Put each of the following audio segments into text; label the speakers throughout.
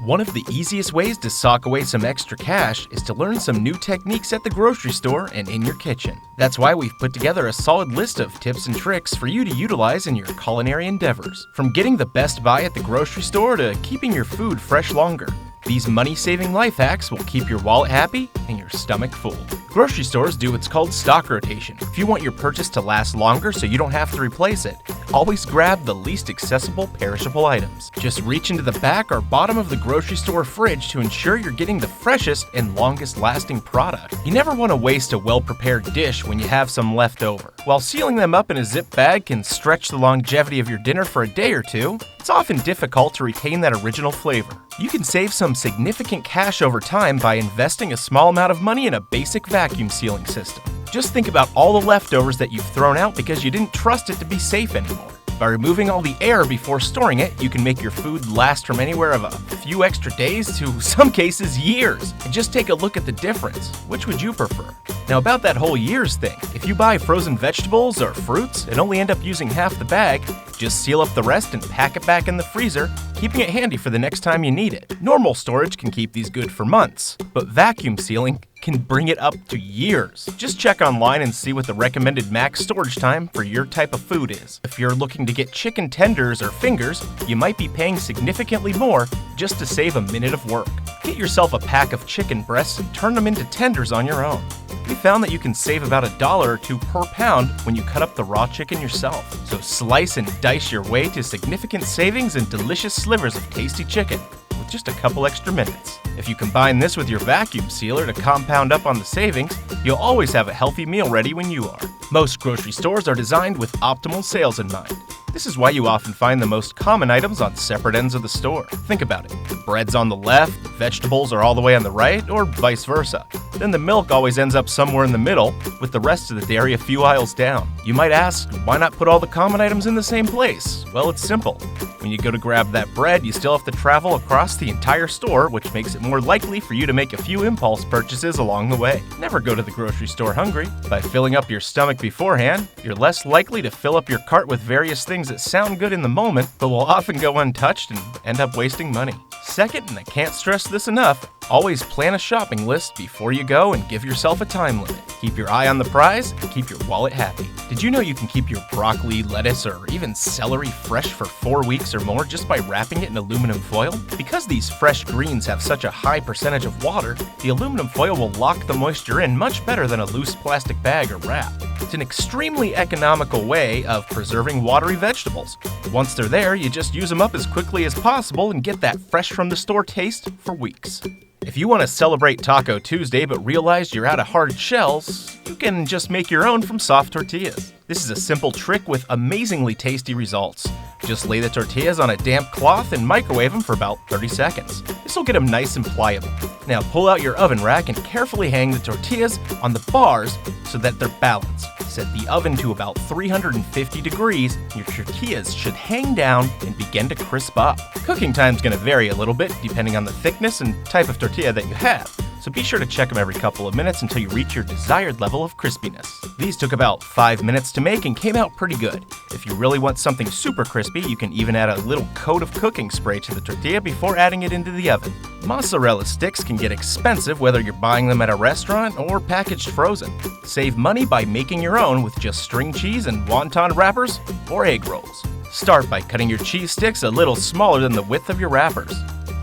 Speaker 1: One of the easiest ways to sock away some extra cash is to learn some new techniques at the grocery store and in your kitchen. That's why we've put together a solid list of tips and tricks for you to utilize in your culinary endeavors. From getting the best buy at the grocery store to keeping your food fresh longer. These money-saving life hacks will keep your wallet happy and your stomach full. Grocery stores do what's called stock rotation. If you want your purchase to last longer so you don't have to replace it, always grab the least accessible perishable items. Just reach into the back or bottom of the grocery store fridge to ensure you're getting the freshest and longest-lasting product. You never want to waste a well-prepared dish when you have some left over. While sealing them up in a zip bag can stretch the longevity of your dinner for a day or two, it's often difficult to retain that original flavor. You can save some significant cash over time by investing a small amount of money in a basic vacuum sealing system. Just think about all the leftovers that you've thrown out because you didn't trust it to be safe anymore. By removing all the air before storing it, you can make your food last from anywhere of a few extra days to, some cases, years. And just take a look at the difference. Which would you prefer? Now about that whole years thing, if you buy frozen vegetables or fruits and only end up using half the bag, just seal up the rest and pack it back in the freezer, keeping it handy for the next time you need it. Normal storage can keep these good for months, but vacuum sealing can bring it up to years. Just check online and see what the recommended max storage time for your type of food is. If you're looking to get chicken tenders or fingers, you might be paying significantly more just to save a minute of work. Get yourself a pack of chicken breasts and turn them into tenders on your own. We found that you can save about $1 or $2 per pound when you cut up the raw chicken yourself. So slice and dice your way to significant savings and delicious slivers of tasty chicken with just a couple extra minutes. If you combine this with your vacuum sealer to compound up on the savings, you'll always have a healthy meal ready when you are. Most grocery stores are designed with optimal sales in mind. This is why you often find the most common items on separate ends of the store. Think about it. The bread's on the left, vegetables are all the way on the right, or vice versa. Then the milk always ends up somewhere in the middle, with the rest of the dairy a few aisles down. You might ask, why not put all the common items in the same place? Well, it's simple. When you go to grab that bread, you still have to travel across the entire store, which makes it more likely for you to make a few impulse purchases along the way. Never go to the grocery store hungry. By filling up your stomach beforehand, you're less likely to fill up your cart with various things that sound good in the moment, but will often go untouched and end up wasting money. Second, and I can't stress this enough, always plan a shopping list before you go and give yourself a time limit. Keep your eye on the prize and keep your wallet happy. Did you know you can keep your broccoli, lettuce, or even celery fresh for 4 weeks or more just by wrapping it in aluminum foil? Because these fresh greens have such a high percentage of water, the aluminum foil will lock the moisture in much better than a loose plastic bag or wrap. It's an extremely economical way of preserving watery vegetables. Once they're there, you just use them up as quickly as possible and get that fresh from the store taste for weeks. If you want to celebrate Taco Tuesday but realize you're out of hard shells, you can just make your own from soft tortillas. This is a simple trick with amazingly tasty results. Just lay the tortillas on a damp cloth and microwave them for about 30 seconds. This will get them nice and pliable. Now pull out your oven rack and carefully hang the tortillas on the bars so that they're balanced. Set the oven to about 350 degrees, and your tortillas should hang down and begin to crisp up. Cooking time's going to vary a little bit depending on the thickness and type of tortilla that you have, so be sure to check them every couple of minutes until you reach your desired level of crispiness. These took about 5 minutes to make and came out pretty good. If you really want something super crispy, you can even add a little coat of cooking spray to the tortilla before adding it into the oven. Mozzarella sticks can get expensive whether you're buying them at a restaurant or packaged frozen. Save money by making your own with just string cheese and wonton wrappers or egg rolls. Start by cutting your cheese sticks a little smaller than the width of your wrappers.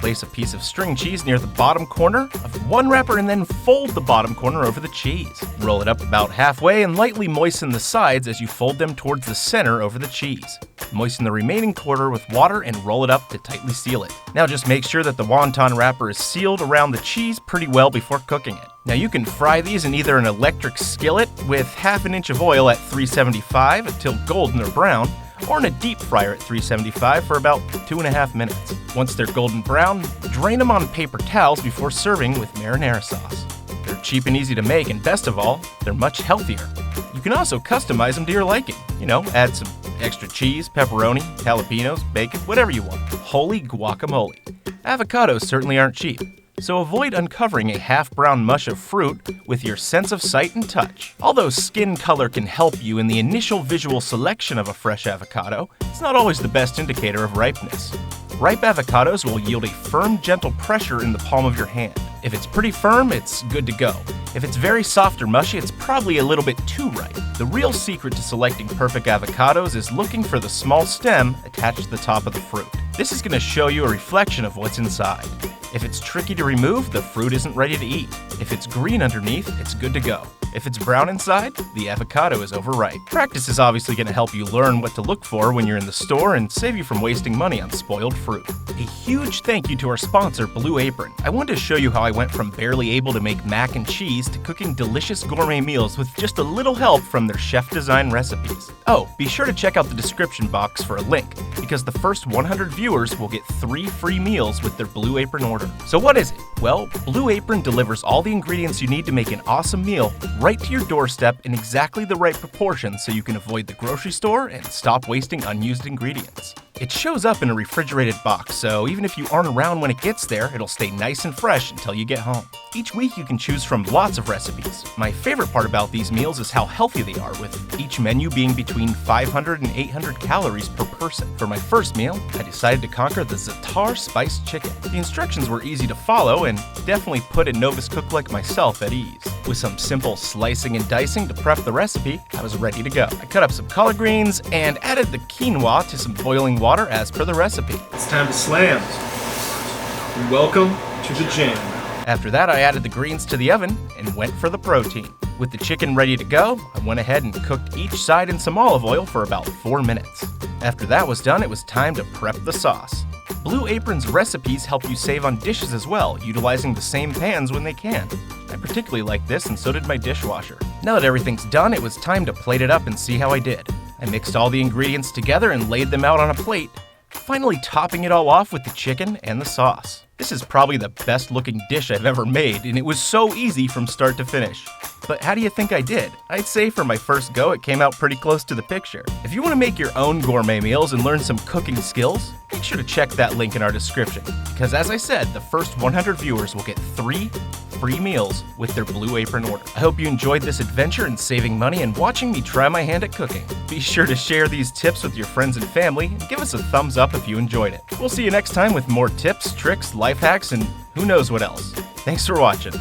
Speaker 1: Place a piece of string cheese near the bottom corner of one wrapper and then fold the bottom corner over the cheese. Roll it up about halfway and lightly moisten the sides as you fold them towards the center over the cheese. Moisten the remaining quarter with water and roll it up to tightly seal it. Now just make sure that the wonton wrapper is sealed around the cheese pretty well before cooking it. Now you can fry these in either an electric skillet with half an inch of oil at 375 until golden or brown, or in a deep fryer at 375 for about 2.5 minutes. Once they're golden brown, drain them on paper towels before serving with marinara sauce. They're cheap and easy to make, and best of all, they're much healthier. You can also customize them to your liking. Add some extra cheese, pepperoni, jalapenos, bacon, whatever you want. Holy guacamole. Avocados certainly aren't cheap, so avoid uncovering a half-brown mush of fruit with your sense of sight and touch. Although skin color can help you in the initial visual selection of a fresh avocado, it's not always the best indicator of ripeness. Ripe avocados will yield a firm, gentle pressure in the palm of your hand. If it's pretty firm, it's good to go. If it's very soft or mushy, it's probably a little bit too ripe. The real secret to selecting perfect avocados is looking for the small stem attached to the top of the fruit. This is going to show you a reflection of what's inside. If it's tricky to remove, the fruit isn't ready to eat. If it's green underneath, it's good to go. If it's brown inside, the avocado is overripe. Practice is obviously going to help you learn what to look for when you're in the store and save you from wasting money on spoiled fruit. A huge thank you to our sponsor, Blue Apron. I wanted to show you how I went from barely able to make mac and cheese to cooking delicious gourmet meals with just a little help from their chef-design recipes. Oh, be sure to check out the description box for a link, because the first 100 viewers will get 3 free meals with their Blue Apron order. So what is it? Well, Blue Apron delivers all the ingredients you need to make an awesome meal right to your doorstep in exactly the right proportion so you can avoid the grocery store and stop wasting unused ingredients. It shows up in a refrigerated box, so even if you aren't around when it gets there, it'll stay nice and fresh until you get home. Each week you can choose from lots of recipes. My favorite part about these meals is how healthy they are, with each menu being between 500 and 800 calories per person. For my first meal, I decided to conquer the za'atar spiced chicken. The instructions were easy to follow and definitely put a novice cook like myself at ease. With some simple slicing and dicing to prep the recipe, I was ready to go. I cut up some collard greens and added the quinoa to some boiling water as per the recipe.
Speaker 2: It's time to slam. Welcome to the gym.
Speaker 1: After that, I added the greens to the oven and went for the protein. With the chicken ready to go, I went ahead and cooked each side in some olive oil for about 4 minutes. After that was done, it was time to prep the sauce. Blue Apron's recipes help you save on dishes as well, utilizing the same pans when they can. I particularly like this, and so did my dishwasher. Now that everything's done, it was time to plate it up and see how I did. I mixed all the ingredients together and laid them out on a plate, finally topping it all off with the chicken and the sauce. This is probably the best looking dish I've ever made, and it was so easy from start to finish. But how do you think I did? I'd say for my first go, it came out pretty close to the picture. If you want to make your own gourmet meals and learn some cooking skills, make sure to check that link in our description, because as I said, the first 100 viewers will get 3 free meals with their Blue Apron order. I hope you enjoyed this adventure in saving money and watching me try my hand at cooking. Be sure to share these tips with your friends and family, and give us a thumbs up if you enjoyed it. We'll see you next time with more tips, tricks, life hacks, and who knows what else. Thanks for watching.